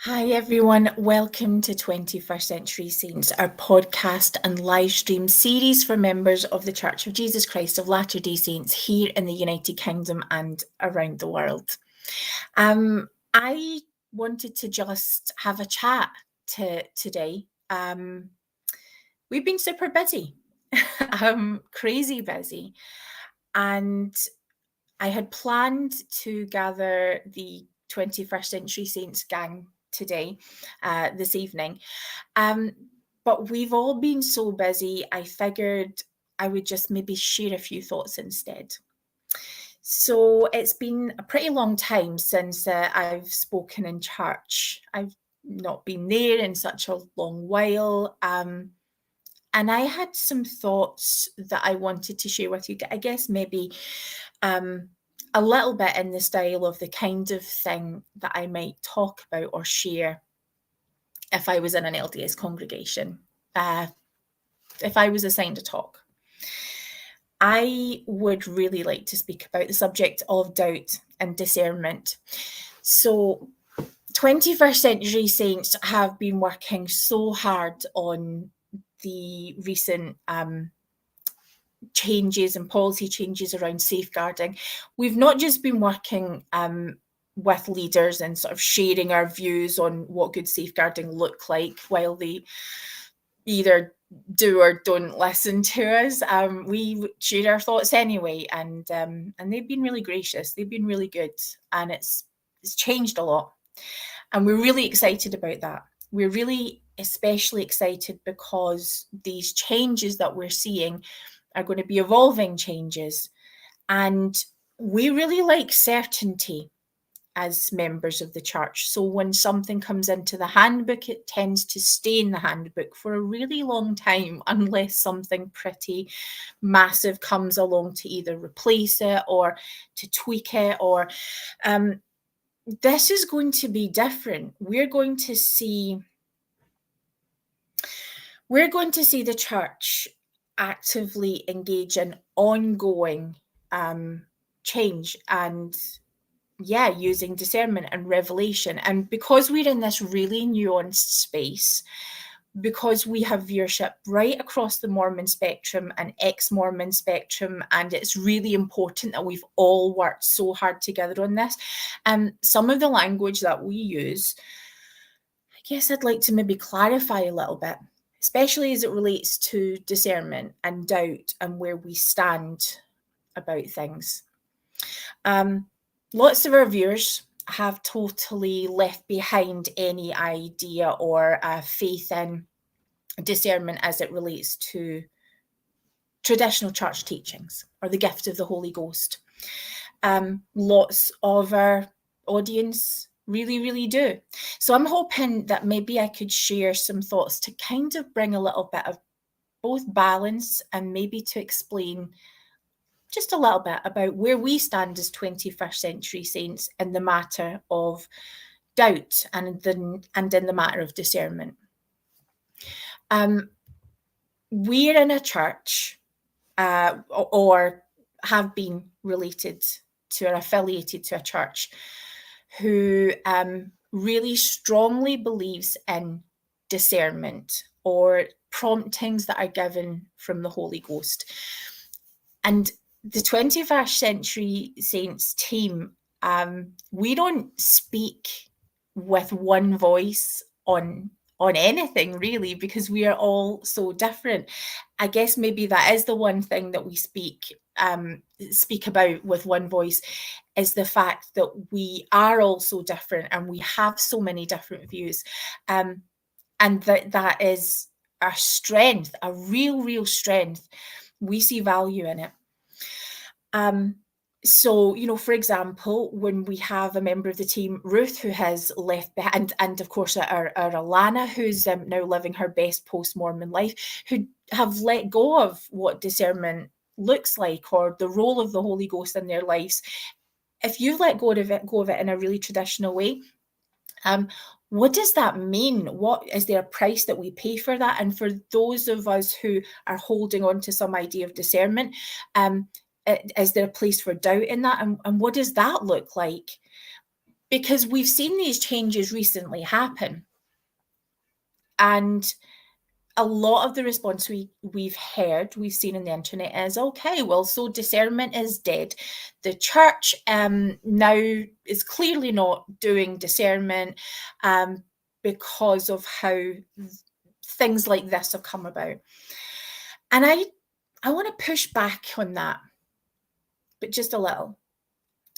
Hi everyone, welcome to 21st Century Saints, our podcast and live stream series for members of the Church of Jesus Christ of Latter-day Saints here in the United Kingdom and around the world. I wanted to just have a chat today. We've been super busy, crazy busy, and I had planned to gather the 21st Century Saints gang today, this evening. But we've all been so busy, I figured I would just maybe share a few thoughts instead. So it's been a pretty long time since I've spoken in church. I've not been there in such a long while. And I had some thoughts that I wanted to share with you. I guess maybe a little bit in the style of the kind of thing that I might talk about or share if I was in an LDS congregation, if I was assigned a talk. I would really like to speak about the subject of doubt and discernment. So 21st Century Saints have been working so hard on the recent changes and policy changes around safeguarding. We've not just been working with leaders and sort of sharing our views on what good safeguarding look like while they either do or don't listen to us. We share our thoughts anyway, and they've been really gracious. They've been really good, and it's changed a lot, and we're really excited about that. We're really especially excited because these changes that we're seeing are going to be evolving changes, and we really like certainty as members of the church. So when something comes into the handbook, it tends to stay in the handbook for a really long time, unless something pretty massive comes along to either replace it or to tweak it. Or this is going to be different. We're going to see the church actively engage in ongoing change and using discernment and revelation. And because we're in this really nuanced space, because we have viewership right across the Mormon spectrum and ex-Mormon spectrum, and it's really important that we've all worked so hard together on this. Some of the language that we use, I guess I'd like to maybe clarify a little bit, especially as it relates to discernment and doubt and where we stand about things. Lots of our viewers have totally left behind any idea or faith in discernment as it relates to traditional church teachings or the gift of the Holy Ghost. Lots of our audience really do. So I'm hoping that maybe I could share some thoughts to kind of bring a little bit of both balance and maybe to explain just a little bit about where we stand as 21st Century Saints in the matter of doubt and in the matter of discernment. We're in a church or have been related to or affiliated to a church who really strongly believes in discernment or promptings that are given from the Holy Ghost. And the 21st Century Saints team, we don't speak with one voice on anything really, because we are all so different. I guess maybe that is the one thing that we speak about with one voice, is the fact that we are all so different and we have so many different views, and that is our strength, a real strength. We see value in it. So, for example, when we have a member of the team, Ruth, who has left behind, and of course our Alana, who's now living her best post-Mormon life, who have let go of what discernment looks like or the role of the Holy Ghost in their lives. If you've let go of it in a really traditional way, what does that mean? What is there a price that we pay for that? And for those of us who are holding on to some idea of discernment, is there a place for doubt in that? And what does that look like? because we've seen these changes recently happen. And a lot of the response we've seen on the internet is, okay, well, so discernment is dead. The church now is clearly not doing discernment because of how things like this have come about. And I want to push back on that, but just a little.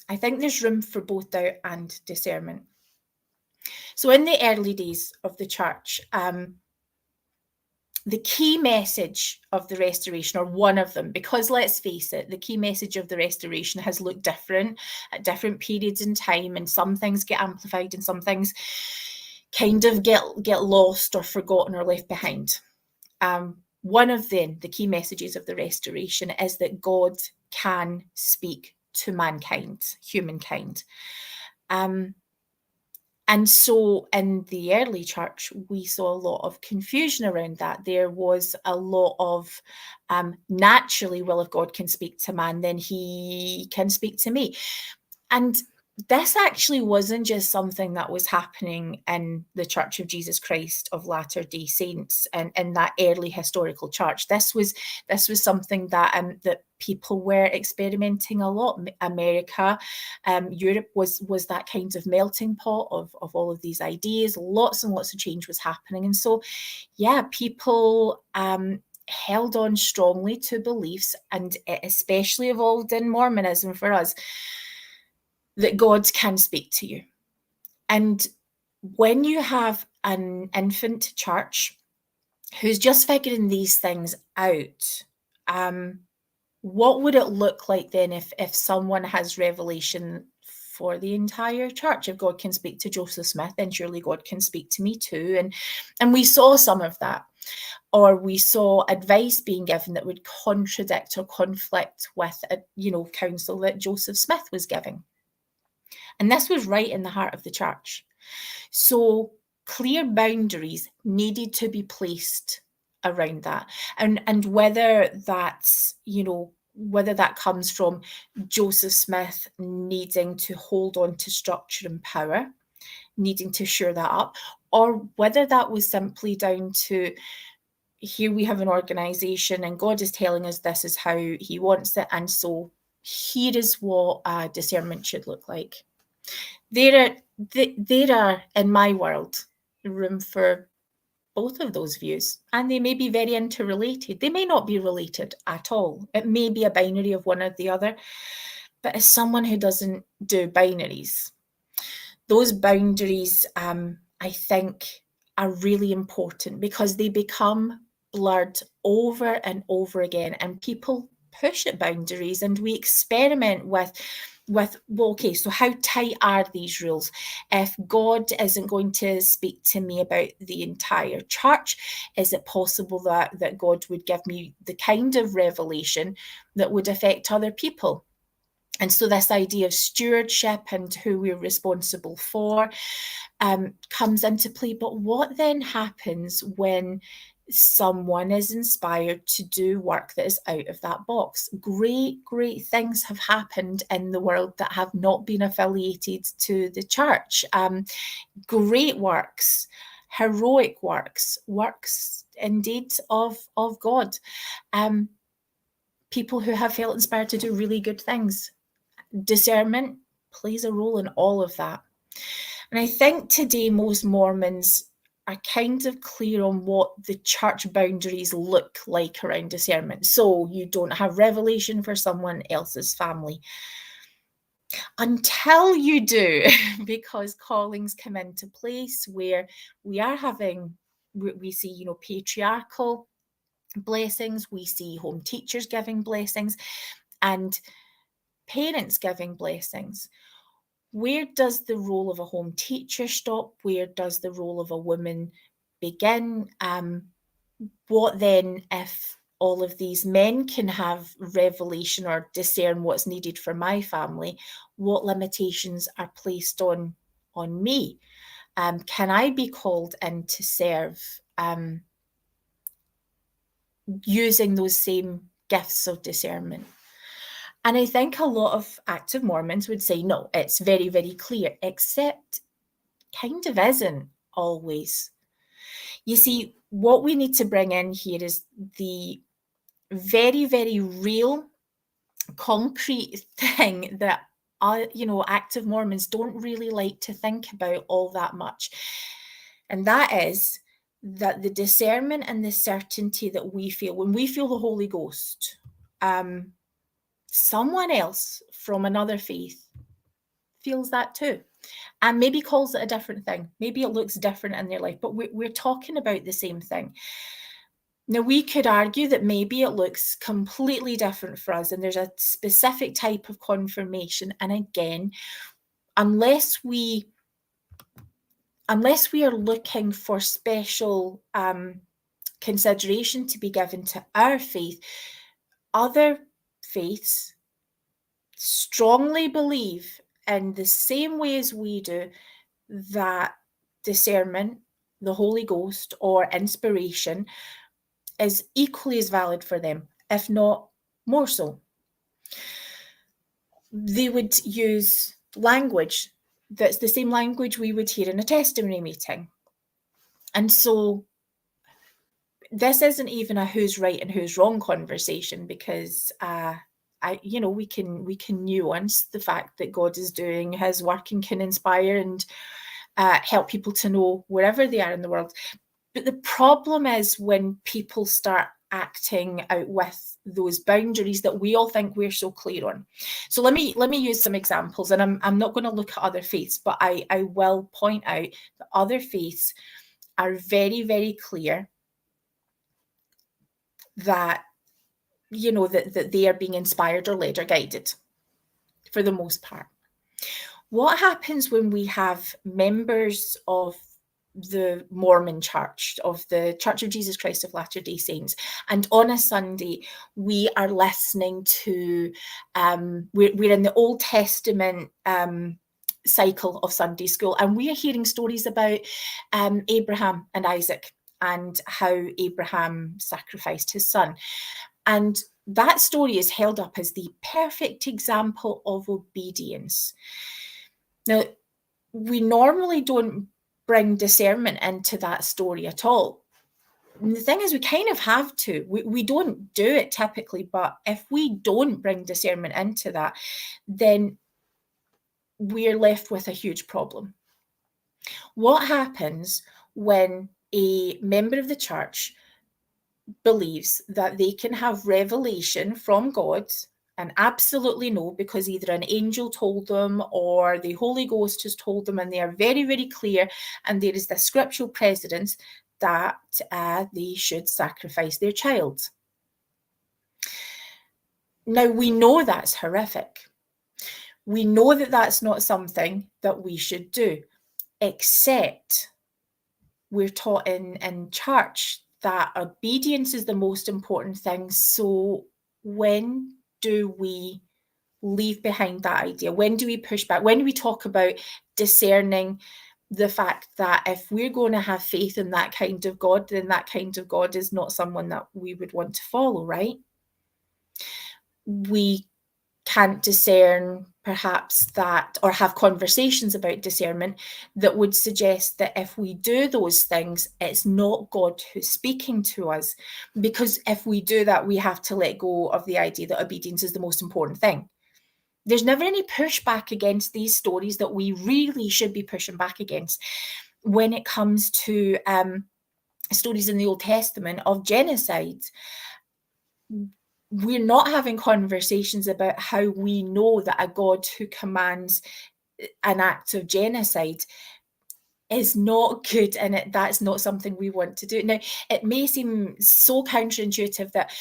I think there's room for both doubt and discernment. So in the early days of the church, the key message of the restoration, or one of them, because let's face it, the key message of the restoration has looked different at different periods in time, and some things get amplified and some things kind of get lost or forgotten or left behind. One of the key messages of the restoration is that God can speak to mankind, humankind. And so in the early church, we saw a lot of confusion around that. There was a lot of naturally, well, if God can speak to man, then he can speak to me. And this actually wasn't just something that was happening in the Church of Jesus Christ of Latter-day Saints and in that early historical church. This was something that that people were experimenting a lot. America, Europe was that kind of melting pot of all of these ideas. Lots and lots of change was happening, and so yeah, people held on strongly to beliefs, and it especially evolved in Mormonism for us, that God can speak to you. And when you have an infant church who's just figuring these things out, what would it look like then if someone has revelation for the entire church? If God can speak to Joseph Smith, then surely God can speak to me too. And we saw some of that. Or we saw advice being given that would contradict or conflict with counsel that Joseph Smith was giving. And this was right in the heart of the church. So clear boundaries needed to be placed around that. And whether that's, whether that comes from Joseph Smith needing to hold on to structure and power, needing to shore that up, or whether that was simply down to, here we have an organization and God is telling us this is how he wants it, and so here is what discernment should look like. There are, in my world, room for both of those views, and they may be very interrelated. They may not be related at all. It may be a binary of one or the other. But as someone who doesn't do binaries, those boundaries, I think, are really important because they become blurred over and over again, and people push at boundaries, and we experiment with, well, okay, so how tight are these rules? If God isn't going to speak to me about the entire church, is it possible that God would give me the kind of revelation that would affect other people? And so this idea of stewardship and who we're responsible for comes into play. But what then happens when someone is inspired to do work that is out of that box? Great things have happened in the world that have not been affiliated to the church. Great works, heroic works indeed of God. People who have felt inspired to do really good things. Discernment plays a role in all of that. And I think today most Mormons are kind of clear on what the church boundaries look like around discernment. So you don't have revelation for someone else's family until you do, because callings come into place where we see, patriarchal blessings, we see home teachers giving blessings, and parents giving blessings. Where does the role of a home teacher stop? Where does the role of a woman begin? What then if all of these men can have revelation or discern what's needed for my family? What limitations are placed on me? Can I be called in to serve using those same gifts of discernment? And I think a lot of active Mormons would say, no, it's very, very clear, except kind of isn't always. You see, what we need to bring in here is the very, very real, concrete thing that active Mormons don't really like to think about all that much. And that is that the discernment and the certainty that we feel when we feel the Holy Ghost, someone else from another faith feels that too, and maybe calls it a different thing. Maybe it looks different in their life, but we're talking about the same thing. Now, we could argue that maybe it looks completely different for us, and there's a specific type of confirmation. And again, unless we are looking for special consideration to be given to our faith, other faiths strongly believe in the same way as we do that discernment, the Holy Ghost, or inspiration is equally as valid for them, if not more so. They would use language that's the same language we would hear in a testimony meeting. And so this isn't even a who's right and who's wrong conversation, because we can nuance the fact that God is doing his work and can inspire and help people to know wherever they are in the world. But the problem is when people start acting out with those boundaries that we all think we're so clear on. So let me use some examples, and I'm not going to look at other faiths, but I will point out that other faiths are very, very clear that that they are being inspired or led or guided for the most part. What happens when we have members of the Mormon Church, of the Church of Jesus Christ of Latter-day Saints, and on a Sunday we are listening to we're in the Old Testament cycle of Sunday school, and we are hearing stories about Abraham and Isaac and how Abraham sacrificed his son, and that story is held up as the perfect example of obedience. Now, we normally don't bring discernment into that story at all. And the thing is, we kind of have to. We don't do it typically, but if we don't bring discernment into that, then we're left with a huge problem. What happens when a member of the church believes that they can have revelation from God and absolutely know because either an angel told them or the Holy Ghost has told them, and they are very, very clear, and there is the scriptural precedence that they should sacrifice their child? Now, we know that's horrific. We know that that's not something that we should do, except we're taught in church that obedience is the most important thing. So when do we leave behind that idea? When do we push back? When do we talk about discerning the fact that if we're going to have faith in that kind of God, then that kind of God is not someone that we would want to follow, right? We can't discern perhaps that, or have conversations about discernment that would suggest that if we do those things, it's not God who's speaking to us. Because if we do that, we have to let go of the idea that obedience is the most important thing. There's never any pushback against these stories that we really should be pushing back against when it comes to stories in the Old Testament of genocide. We're not having conversations about how we know that a God who commands an act of genocide is not good, and that's not something we want to do. Now, it may seem so counterintuitive that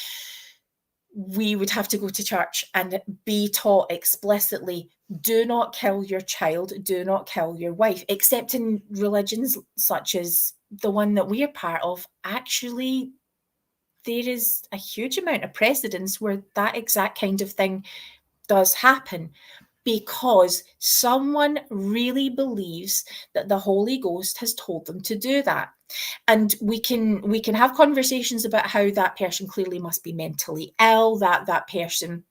we would have to go to church and be taught explicitly, do not kill your child, do not kill your wife, except in religions such as the one that we are part of. Actually, there is a huge amount of precedence where that exact kind of thing does happen, because someone really believes that the Holy Ghost has told them to do that. And we can have conversations about how that person clearly must be mentally ill, that person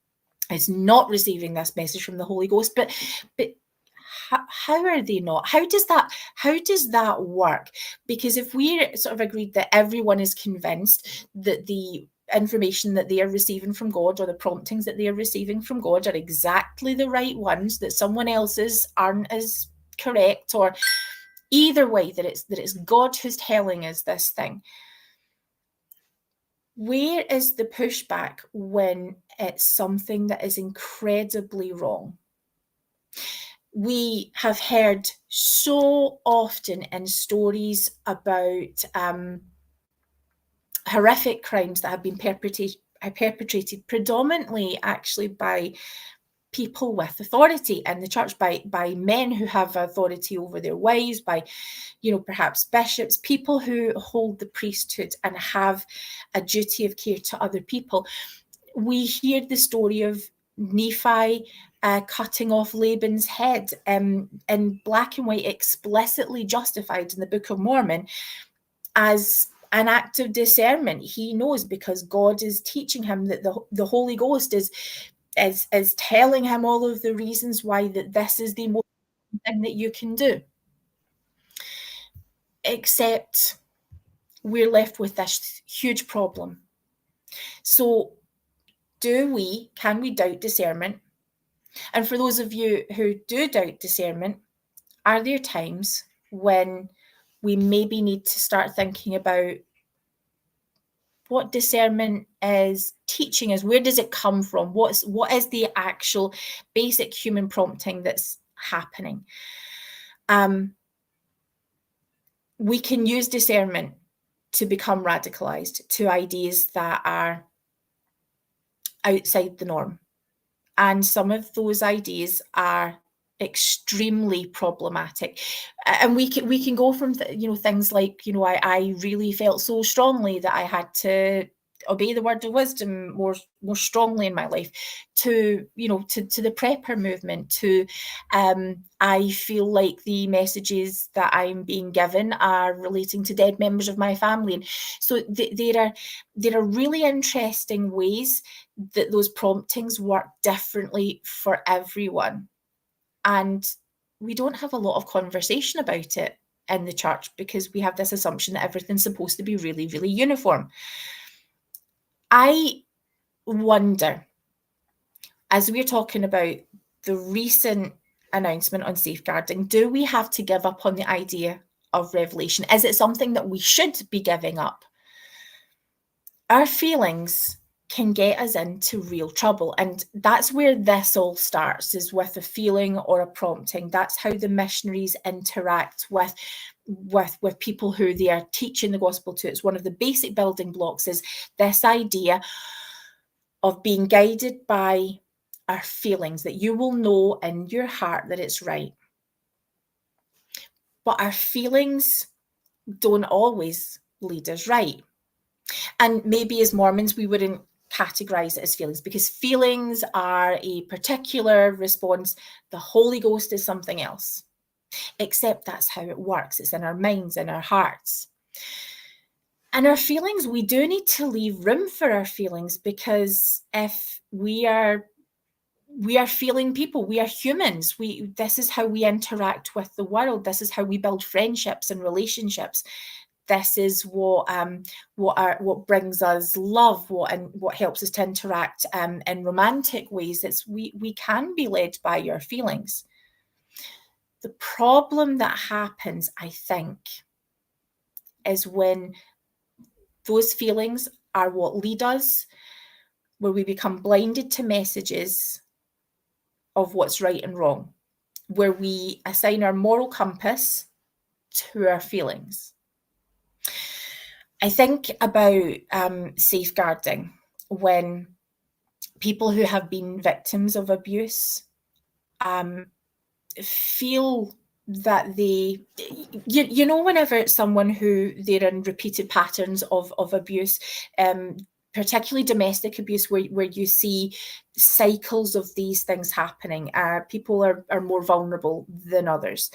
is not receiving this message from the Holy Ghost. But how are they not? How does that work? Because if we're sort of agreed that everyone is convinced that the information that they are receiving from God, or the promptings that they are receiving from God, are exactly the right ones, that someone else's aren't as correct, or either way, that it's God who's telling us this thing, where is the pushback when it's something that is incredibly wrong? We have heard so often in stories about horrific crimes that have been perpetrated predominantly actually by people with authority in the church, by men who have authority over their wives, by, perhaps bishops, people who hold the priesthood and have a duty of care to other people. We hear the story of Nephi cutting off Laban's head, in black and white, explicitly justified in the Book of Mormon as an act of discernment. He knows, because God is teaching him, that the Holy Ghost is telling him all of the reasons why that this is the most thing that you can do. Except we're left with this huge problem. So can we doubt discernment? And for those of you who do doubt discernment, are there times when we maybe need to start thinking about what discernment is teaching us? Where does it come from? What is the actual basic human prompting that's happening? We can use discernment to become radicalized to ideas that are outside the norm. And some of those ideas are extremely problematic. And we can go from things like, I really felt so strongly that I had to obey the word of wisdom more strongly in my life, to the prepper movement, to I feel like the messages that I'm being given are relating to dead members of my family. And so there are really interesting ways that those promptings work differently for everyone. And we don't have a lot of conversation about it in the church, because we have this assumption that everything's supposed to be really, really uniform. I wonder, as we're talking about the recent announcement on safeguarding, do we have to give up on the idea of revelation? Is it something that we should be giving up? Our feelings can get us into real trouble. And that's where this all starts, is with a feeling or a prompting. That's how the missionaries interact with people who they are teaching the gospel to. It's one of the basic building blocks, is this idea of being guided by our feelings, that you will know in your heart that it's right. But our feelings don't always lead us right. And maybe as Mormons, we wouldn't categorize it as feelings, because feelings are a particular response. The Holy Ghost is something else. Except that's how it works. It's in our minds, in our hearts. And our feelings, we do need to leave room for our feelings, because if we are feeling people, we are humans. This is how we interact with the world. This is how we build friendships and relationships. This is what brings us love, what helps us to interact in romantic ways. We can be led by our feelings. The problem that happens, I think, is when those feelings are what lead us, where we become blinded to messages of what's right and wrong, where we assign our moral compass to our feelings. I think about safeguarding, when people who have been victims of abuse feel that whenever it's someone who they're in repeated patterns of abuse, particularly domestic abuse, where you see cycles of these things happening, people are more vulnerable than others.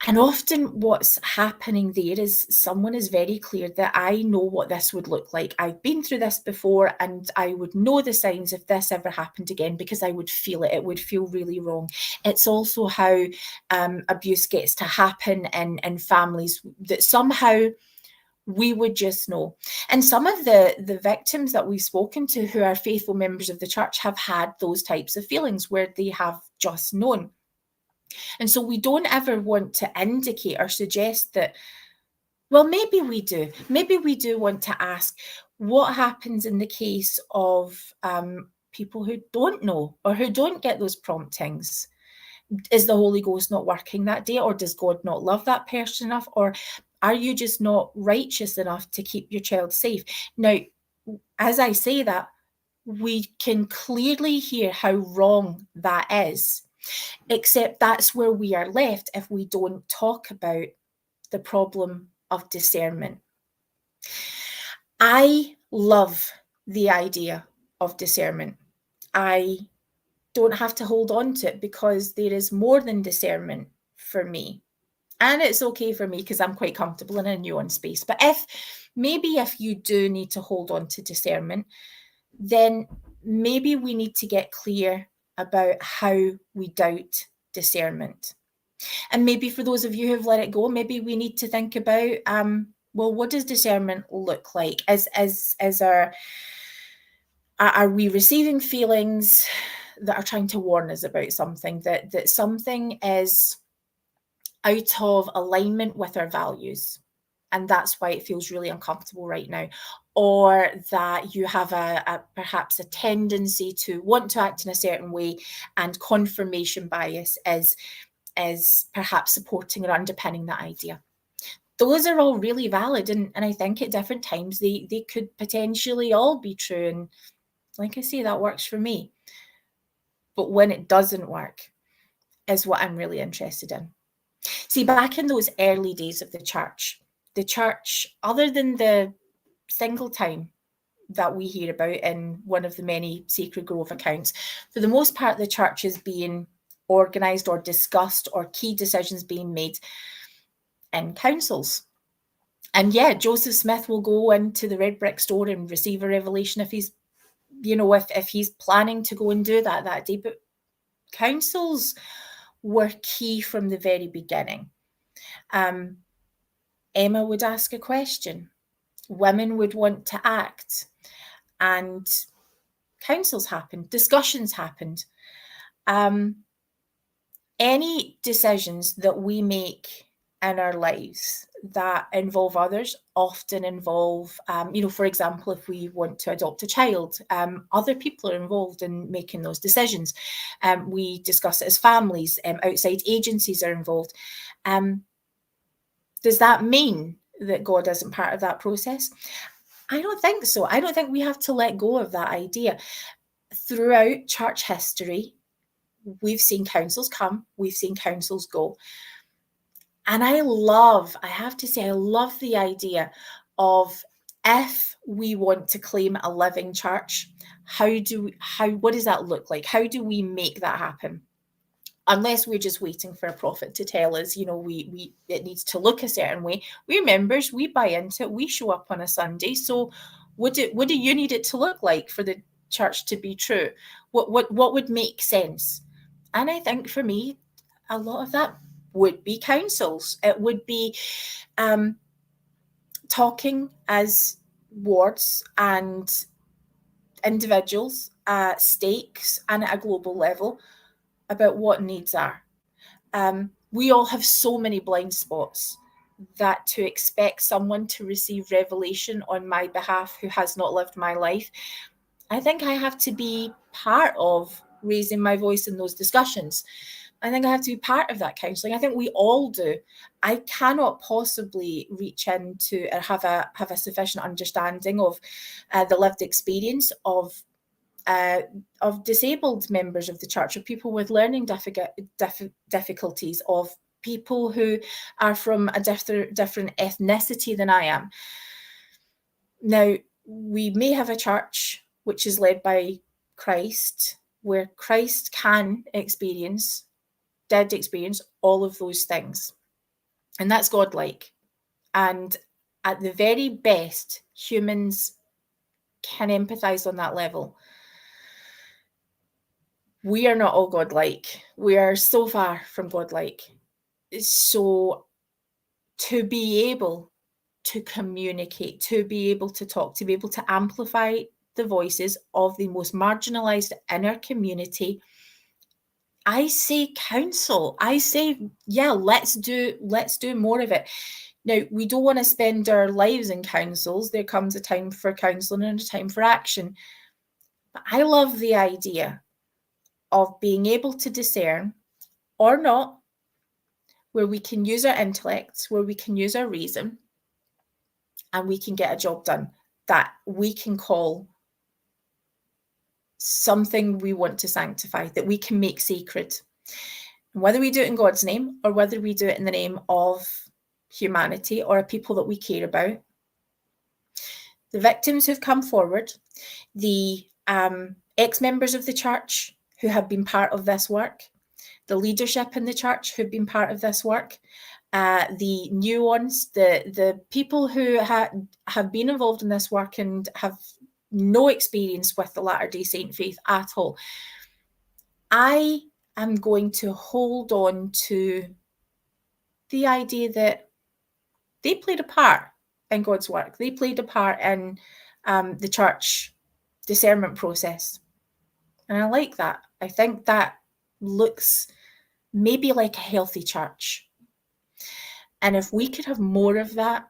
And often what's happening there is someone is very clear that I know what this would look like. I've been through this before and I would know the signs if this ever happened again because I would feel it. It would feel really wrong. It's also how abuse gets to happen in families, that somehow we would just know. And some of the victims that we've spoken to who are faithful members of the church have had those types of feelings where they have just known. And so we don't ever want to indicate or suggest that, well, maybe we do. Maybe we do want to ask what happens in the case of people who don't know or who don't get those promptings. Is the Holy Ghost not working that day, or does God not love that person enough, or are you just not righteous enough to keep your child safe? Now, as I say that, we can clearly hear how wrong that is, except that's where we are left if we don't talk about the problem of discernment. I love the idea of discernment. I don't have to hold on to it because there is more than discernment for me. And it's okay for me because I'm quite comfortable in a nuanced space. But if you do need to hold on to discernment, then maybe we need to get clear about how we doubt discernment. And maybe for those of you who've let it go, maybe we need to think about, well, what does discernment look like? Are we receiving feelings that are trying to warn us about something, that something is out of alignment with our values, and that's why it feels really uncomfortable right now? Or that you have perhaps a tendency to want to act in a certain way, and confirmation bias is perhaps supporting or underpinning that idea. Those are all really valid, and I think at different times they could potentially all be true, and like I say, that works for me. But when it doesn't work is what I'm really interested in. See, back in those early days of the church, other than the single time that we hear about in one of the many Sacred Grove accounts, for the most part, the church is being organised or discussed, or key decisions being made in councils. And yeah, Joseph Smith will go into the red brick store and receive a revelation if he's, if he's planning to go and do that day. But councils were key from the very beginning. Emma would ask a question, women would want to act, and councils happened, discussions happened. Any decisions that we make in our lives that involve others often involve, for example, if we want to adopt a child, other people are involved in making those decisions. We discuss it as families, outside agencies are involved. Does that mean that God isn't part of that process? I don't think so. I don't think we have to let go of that idea. Throughout church history, we've seen councils come, we've seen councils go. And I have to say, I love the idea of, if we want to claim a living church, what does that look like? How do we make that happen? Unless we're just waiting for a prophet to tell us, it needs to look a certain way. We're members, we buy into it, we show up on a Sunday. So what do you need it to look like for the church to be true? What would make sense? And I think for me, a lot of that would be councils. It would be talking as wards and individuals, stakes, and at a global level about what needs are. We all have so many blind spots that to expect someone to receive revelation on my behalf who has not lived my life, I think I have to be part of raising my voice in those discussions. I think I have to be part of that counselling. I think we all do. I cannot possibly reach into or have a sufficient understanding of the lived experience of disabled members of the church, of people with learning difficulties, of people who are from a different ethnicity than I am. Now, we may have a church which is led by Christ, where Christ did experience all of those things. And that's godlike. And at the very best, humans can empathize on that level. We are not all godlike. We are so far from godlike. So to be able to communicate, to be able to talk, to be able to amplify the voices of the most marginalized in our community, I say counsel. I say, yeah, let's do more of it. Now, we don't want to spend our lives in councils. There comes a time for counselling and a time for action. But I love the idea of being able to discern or not, where we can use our intellect, where we can use our reason, and we can get a job done that we can call something we want to sanctify, that we can make sacred. And whether we do it in God's name or whether we do it in the name of humanity or a people that we care about, the victims who've come forward, the ex-members of the church who have been part of this work, the leadership in the church who've been part of this work, the new ones, the people who have been involved in this work and have no experience with the Latter-day Saint faith at all. I am going to hold on to the idea that they played a part in God's work. They played a part in the church discernment process. And I like that. I think that looks maybe like a healthy church. And if we could have more of that,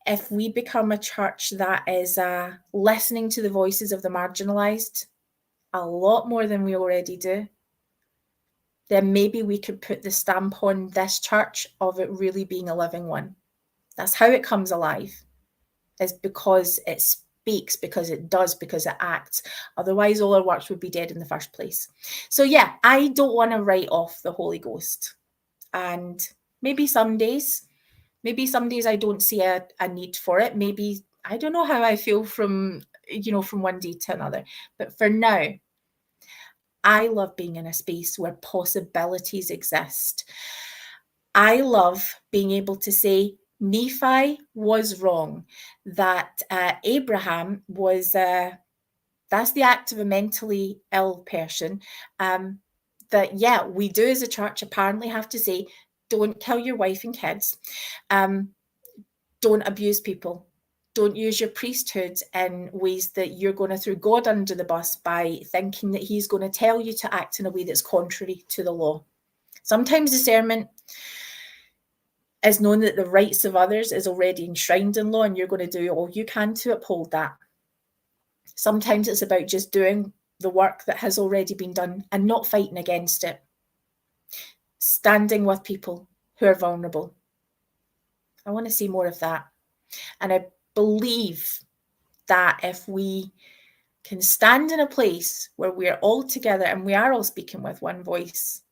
if we become a church that is listening to the voices of the marginalized a lot more than we already do, then maybe we could put the stamp on this church of it really being a living one. That's how it comes alive, is because it speaks, because it does, because it acts. Otherwise, all our works would be dead in the first place. So yeah, I don't want to write off the Holy Ghost. And maybe some days I don't see a need for it. Maybe, I don't know how I feel from one day to another. But for now, I love being in a space where possibilities exist. I love being able to say Nephi was wrong, that Abraham was, that's the act of a mentally ill person. That, yeah, we do as a church apparently have to say, don't kill your wife and kids. Don't abuse people. Don't use your priesthood in ways that you're going to throw God under the bus by thinking that he's going to tell you to act in a way that's contrary to the law. Sometimes discernment is knowing that the rights of others is already enshrined in law and you're going to do all you can to uphold that. Sometimes it's about just doing the work that has already been done and not fighting against it. Standing with people who are vulnerable. I want to see more of that. And I believe that if we can stand in a place where we're all together and we are all speaking with one voice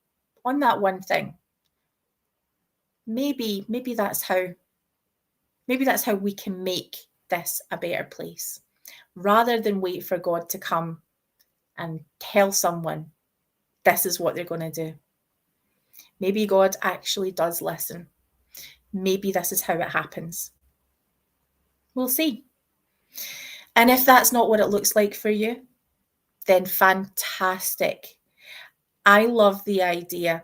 on that one thing, maybe that's how we can make this a better place, rather than wait for God to come and tell someone this is what they're going to do. Maybe God actually does listen. Maybe this is how it happens. We'll see. And if that's not what it looks like for you, then fantastic. I love the idea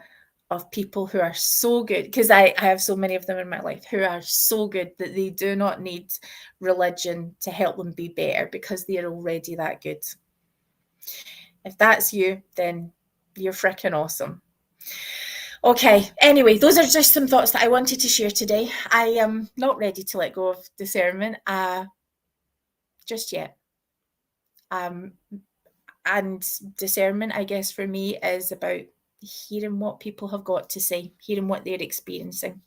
of people who are so good, because I have so many of them in my life who are so good that they do not need religion to help them be better because they're already that good. If that's you, then you're freaking awesome. Okay, anyway, those are just some thoughts that I wanted to share today. I am not ready to let go of discernment just yet. And discernment, I guess, for me is about hearing what people have got to say, hearing what they're experiencing.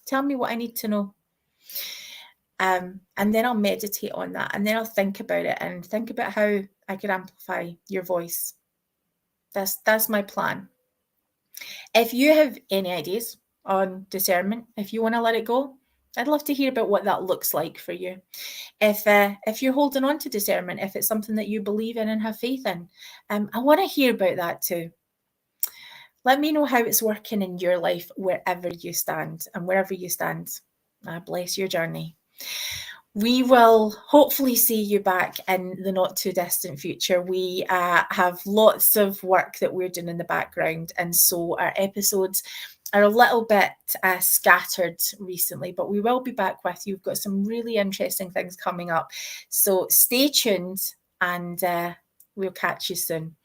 Tell me what I need to know. And then I'll meditate on that, and then I'll think about it and think about how I could amplify your voice. That's my plan. If you have any ideas on discernment, if you want to let it go, I'd love to hear about what that looks like for you. If you're holding on to discernment, if it's something that you believe in and have faith in, I want to hear about that too. Let me know how it's working in your life wherever you stand, and wherever you stand, bless your journey. We will hopefully see you back in the not too distant future. We have lots of work that we're doing in the background, and so our episodes are a little bit scattered recently, but we will be back with you. We've got some really interesting things coming up. So stay tuned, and we'll catch you soon.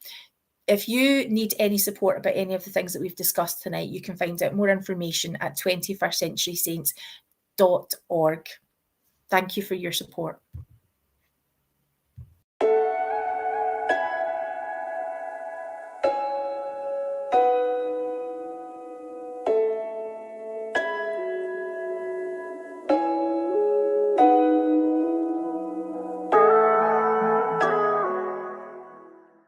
If you need any support about any of the things that we've discussed tonight, you can find out more information at 21stcenturysaints.org. Thank you for your support.